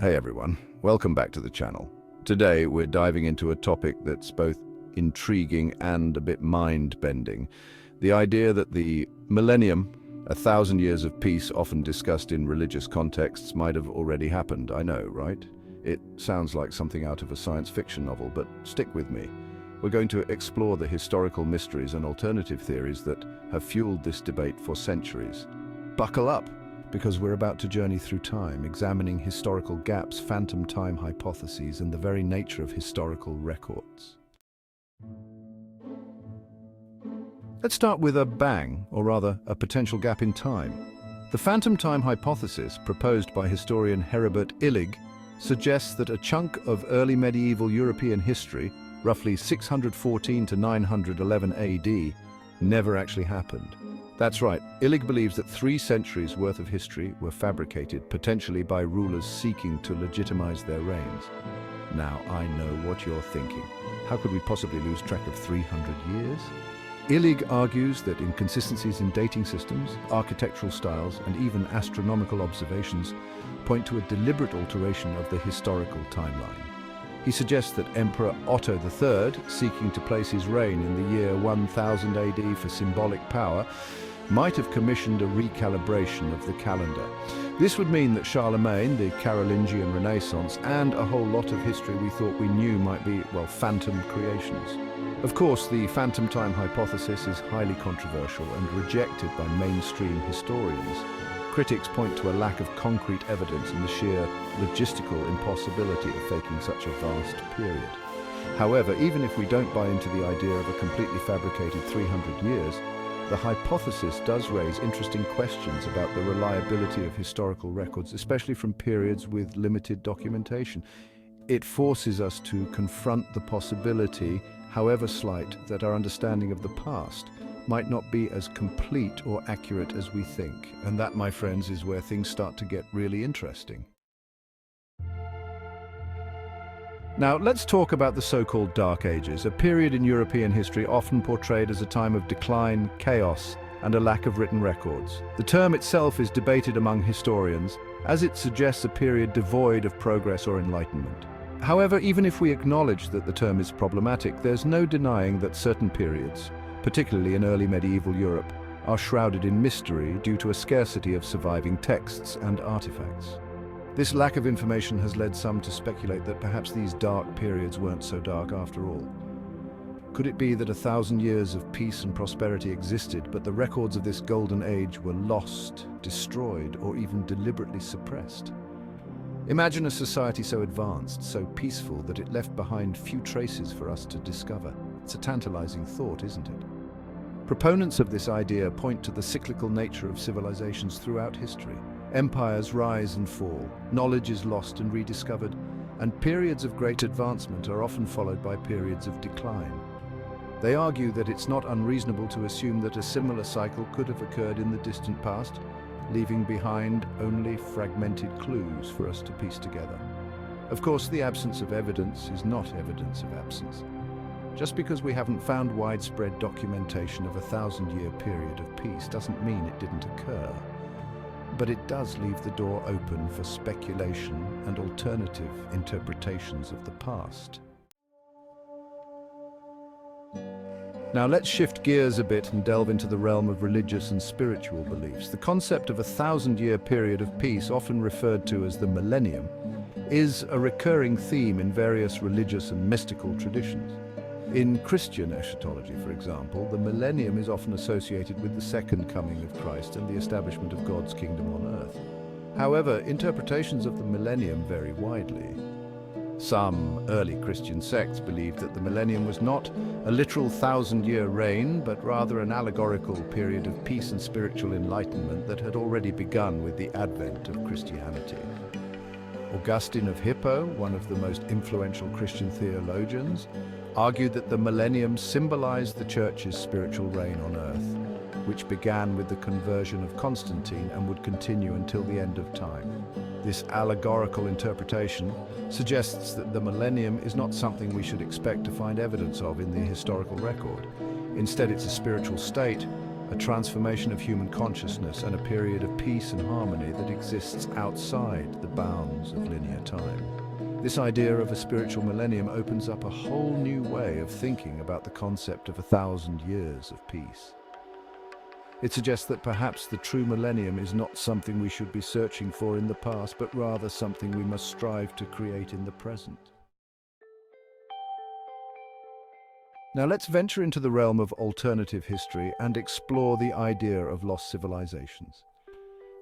Hey everyone, welcome back to the channel. Today we're diving into a topic that's both intriguing and a bit mind-bending. The idea that the Millennium, 1,000 years of peace often discussed in religious contexts, might have already happened. I know, right? It sounds like something out of a science fiction novel, but stick with me. We're going to explore the historical mysteries and alternative theories that have fueled this debate for centuries. Buckle up, because we're about to journey through time, examining historical gaps, phantom time hypotheses, and the very nature of historical records. Let's start with a bang, or rather, a potential gap in time. The phantom time hypothesis, proposed by historian Heribert Illig, suggests that a chunk of early medieval European history, roughly 614 to 911 AD, never actually happened. That's right, Illig believes that 3 centuries worth of history were fabricated, potentially by rulers seeking to legitimize their reigns. Now I know what you're thinking. How could we possibly lose track of 300 years? Illig argues that inconsistencies in dating systems, architectural styles, and even astronomical observations point to a deliberate alteration of the historical timeline. He suggests that Emperor Otto III, seeking to place his reign in the year 1000 AD for symbolic power, might have commissioned a recalibration of the calendar. This would mean that Charlemagne, the Carolingian Renaissance, and a whole lot of history we thought we knew might be, well, phantom creations. Of course, the phantom time hypothesis is highly controversial and rejected by mainstream historians. Critics point to a lack of concrete evidence and the sheer logistical impossibility of faking such a vast period. However, even if we don't buy into the idea of a completely fabricated 300 years, the hypothesis does raise interesting questions about the reliability of historical records, especially from periods with limited documentation. It forces us to confront the possibility, however slight, that our understanding of the past might not be as complete or accurate as we think. And that, my friends, is where things start to get really interesting. Now, let's talk about the so-called Dark Ages, a period in European history often portrayed as a time of decline, chaos, and a lack of written records. The term itself is debated among historians, as it suggests a period devoid of progress or enlightenment. However, even if we acknowledge that the term is problematic, there's no denying that certain periods, particularly in early medieval Europe, are shrouded in mystery due to a scarcity of surviving texts and artifacts. This lack of information has led some to speculate that perhaps these dark periods weren't so dark after all. Could it be that 1,000 years of peace and prosperity existed, but the records of this golden age were lost, destroyed, or even deliberately suppressed? Imagine a society so advanced, so peaceful, that it left behind few traces for us to discover. It's a tantalizing thought, isn't it? Proponents of this idea point to the cyclical nature of civilizations throughout history. Empires rise and fall, knowledge is lost and rediscovered, and periods of great advancement are often followed by periods of decline. They argue that it's not unreasonable to assume that a similar cycle could have occurred in the distant past, leaving behind only fragmented clues for us to piece together. Of course, the absence of evidence is not evidence of absence. Just because we haven't found widespread documentation of a 1,000-year period of peace doesn't mean it didn't occur. But it does leave the door open for speculation and alternative interpretations of the past. Now let's shift gears a bit and delve into the realm of religious and spiritual beliefs. The concept of a 1,000-year period of peace, often referred to as the Millennium, is a recurring theme in various religious and mystical traditions. In Christian eschatology, for example, the Millennium is often associated with the second coming of Christ and the establishment of God's kingdom on earth. However, interpretations of the Millennium vary widely. Some early Christian sects believed that the Millennium was not a literal 1,000-year reign, but rather an allegorical period of peace and spiritual enlightenment that had already begun with the advent of Christianity. Augustine of Hippo, one of the most influential Christian theologians, argued that the Millennium symbolized the Church's spiritual reign on earth, which began with the conversion of Constantine and would continue until the end of time. This allegorical interpretation suggests that the Millennium is not something we should expect to find evidence of in the historical record. Instead, it's a spiritual state, a transformation of human consciousness and a period of peace and harmony that exists outside the bounds of linear time. This idea of a spiritual millennium opens up a whole new way of thinking about the concept of 1,000 years of peace. It suggests that perhaps the true millennium is not something we should be searching for in the past, but rather something we must strive to create in the present. Now let's venture into the realm of alternative history and explore the idea of lost civilizations.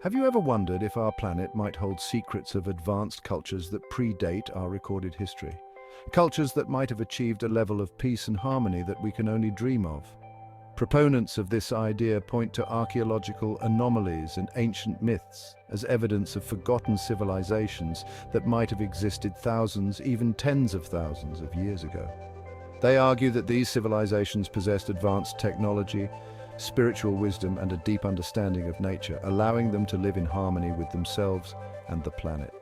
Have you ever wondered if our planet might hold secrets of advanced cultures that predate our recorded history? Cultures that might have achieved a level of peace and harmony that we can only dream of. Proponents of this idea point to archaeological anomalies and ancient myths as evidence of forgotten civilizations that might have existed thousands, even tens of thousands of years ago. They argue that these civilizations possessed advanced technology, spiritual wisdom, and a deep understanding of nature, allowing them to live in harmony with themselves and the planet.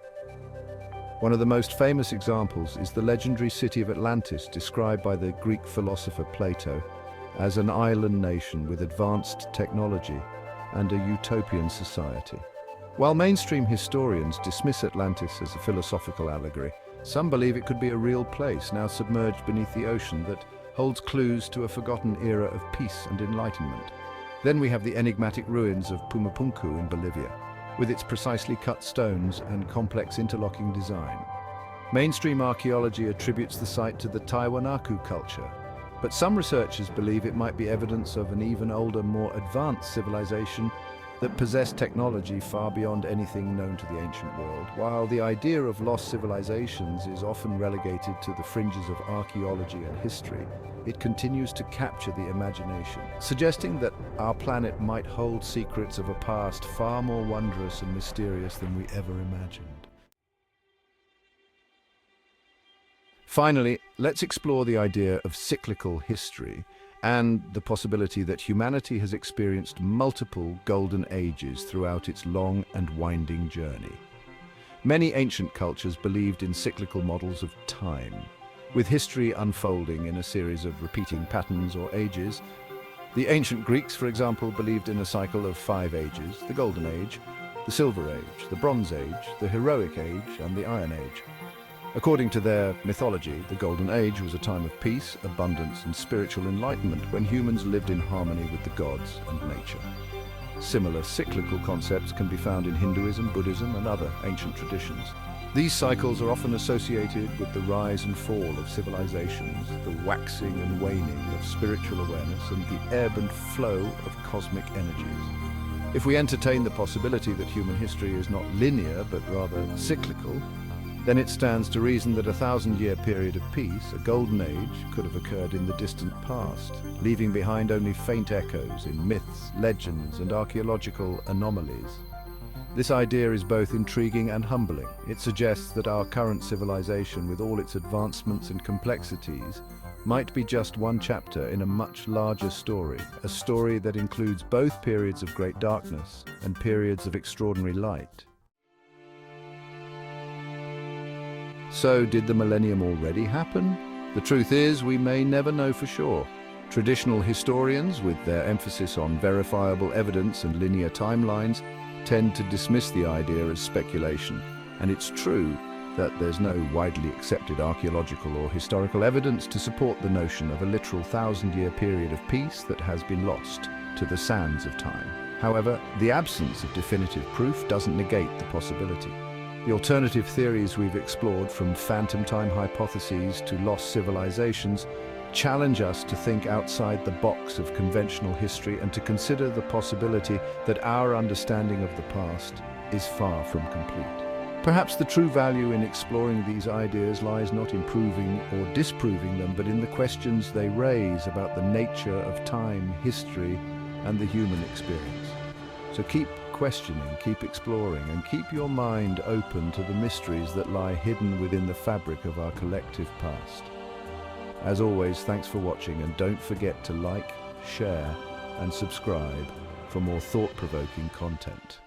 One of the most famous examples is the legendary city of Atlantis, described by the Greek philosopher Plato as an island nation with advanced technology and a utopian society. While mainstream historians dismiss Atlantis as a philosophical allegory, some believe it could be a real place now submerged beneath the ocean that holds clues to a forgotten era of peace and enlightenment. Then we have the enigmatic ruins of Pumapunku in Bolivia, with its precisely cut stones and complex interlocking design. Mainstream archaeology attributes the site to the Tiwanaku culture, but some researchers believe it might be evidence of an even older, more advanced civilization that possessed technology far beyond anything known to the ancient world. While the idea of lost civilizations is often relegated to the fringes of archaeology and history, it continues to capture the imagination, suggesting that our planet might hold secrets of a past far more wondrous and mysterious than we ever imagined. Finally, let's explore the idea of cyclical history and the possibility that humanity has experienced multiple golden ages throughout its long and winding journey. Many ancient cultures believed in cyclical models of time, with history unfolding in a series of repeating patterns or ages. The ancient Greeks, for example, believed in a cycle of 5 ages: the Golden Age, the Silver Age, the Bronze Age, the Heroic Age, and the Iron Age. According to their mythology, the Golden Age was a time of peace, abundance, and spiritual enlightenment when humans lived in harmony with the gods and nature. Similar cyclical concepts can be found in Hinduism, Buddhism, and other ancient traditions. These cycles are often associated with the rise and fall of civilizations, the waxing and waning of spiritual awareness, and the ebb and flow of cosmic energies. If we entertain the possibility that human history is not linear but rather cyclical, then it stands to reason that a 1,000-year period of peace, a golden age, could have occurred in the distant past, leaving behind only faint echoes in myths, legends, and archaeological anomalies. This idea is both intriguing and humbling. It suggests that our current civilization, with all its advancements and complexities, might be just one chapter in a much larger story, a story that includes both periods of great darkness and periods of extraordinary light. So, did the millennium already happen? The truth is, we may never know for sure. Traditional historians, with their emphasis on verifiable evidence and linear timelines, tend to dismiss the idea as speculation. And it's true that there's no widely accepted archaeological or historical evidence to support the notion of a literal 1,000-year period of peace that has been lost to the sands of time. However, the absence of definitive proof doesn't negate the possibility. The alternative theories we've explored, from phantom time hypotheses to lost civilizations, challenge us to think outside the box of conventional history and to consider the possibility that our understanding of the past is far from complete. Perhaps the true value in exploring these ideas lies not in proving or disproving them, but in the questions they raise about the nature of time, history, and the human experience. So keep questioning, keep exploring, and keep your mind open to the mysteries that lie hidden within the fabric of our collective past. As always, thanks for watching, and don't forget to like, share, and subscribe for more thought-provoking content.